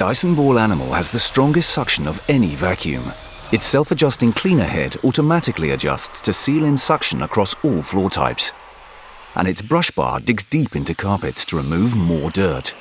Dyson Ball Animal has the strongest suction of any vacuum. Its self-adjusting cleaner head automatically adjusts to seal in suction across all floor types. And its brush bar digs deep into carpets to remove more dirt.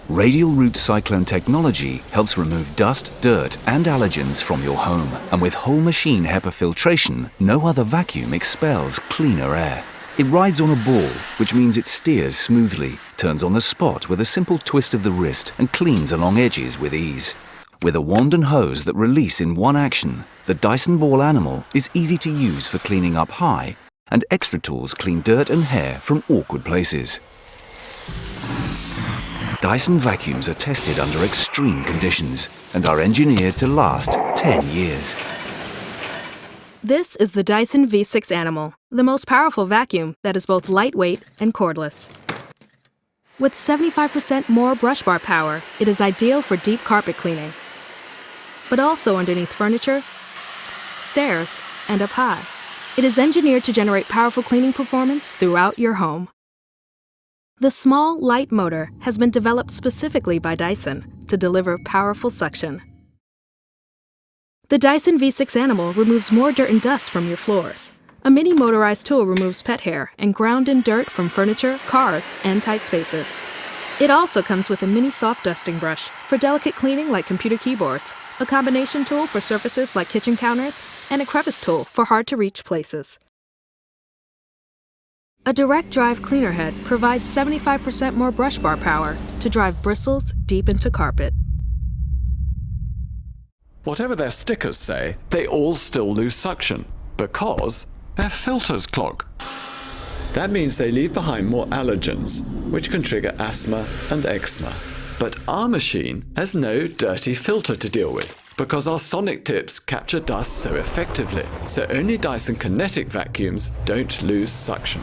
Radial root Cyclone technology helps remove dust, dirt and allergens from your home. And with whole machine HEPA filtration, no other vacuum expels cleaner air. It rides on a ball, which means it steers smoothly, turns on the spot with a simple twist of the wrist and cleans along edges with ease. With a wand and hose that release in one action, the Dyson Ball Animal is easy to use for cleaning up high, and extra tools clean dirt and hair from awkward places. Dyson vacuums are tested under extreme conditions and are engineered to last 10 years. This is the Dyson V6 Animal, the most powerful vacuum that is both lightweight and cordless. With 75% more brush bar power, it is ideal for deep carpet cleaning, but also underneath furniture, stairs, and up high. It is engineered to generate powerful cleaning performance throughout your home. The small, light motor has been developed specifically by Dyson to deliver powerful suction. The Dyson V6 Animal removes more dirt and dust from your floors. A mini motorized tool removes pet hair and ground-in dirt from furniture, cars, and tight spaces. It also comes with a mini soft dusting brush for delicate cleaning like computer keyboards, a combination tool for surfaces like kitchen counters, and a crevice tool for hard-to-reach places. A direct drive cleaner head provides 75% more brush bar power to drive bristles deep into carpet. Whatever their stickers say, they all still lose suction because their filters clog. That means they leave behind more allergens, which can trigger asthma and eczema. But our machine has no dirty filter to deal with because our sonic tips capture dust so effectively, so only Dyson Kinetic vacuums don't lose suction.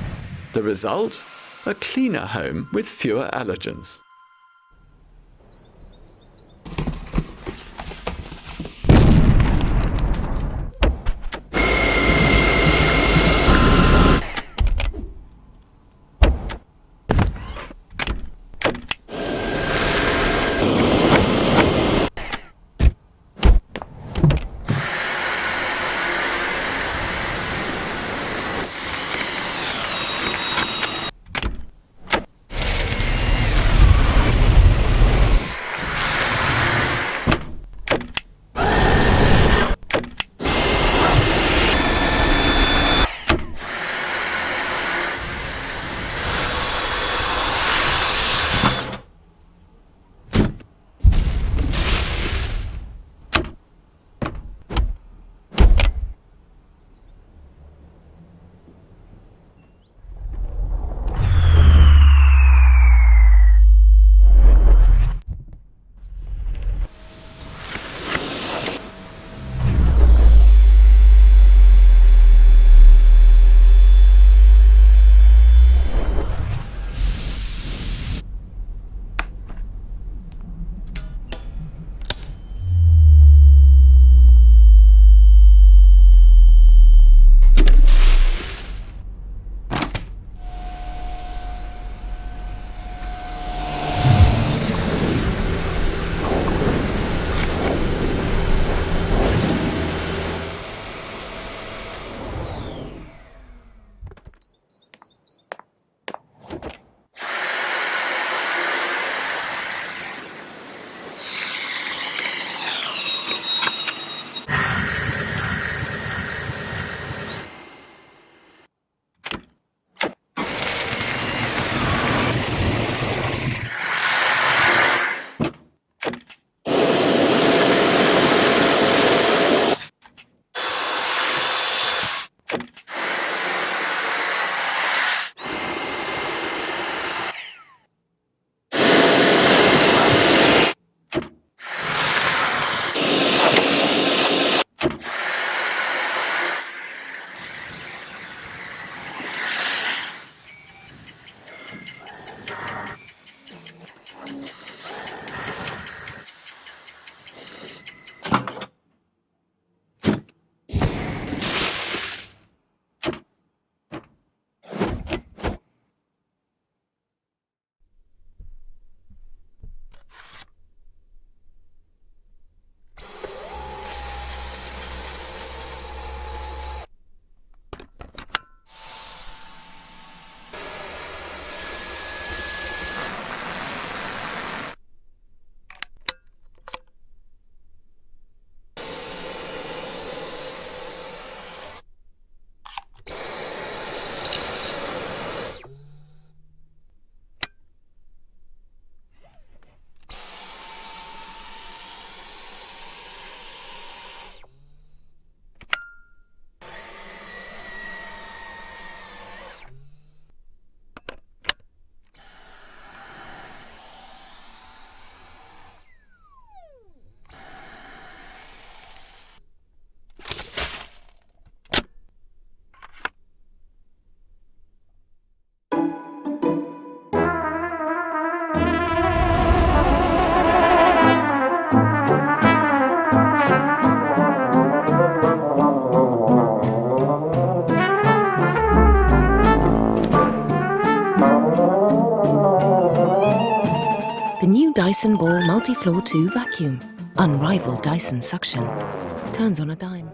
The result? A cleaner home with fewer allergens. Dyson Ball Multi-Floor 2 Vacuum. Unrivaled Dyson suction. Turns on a dime.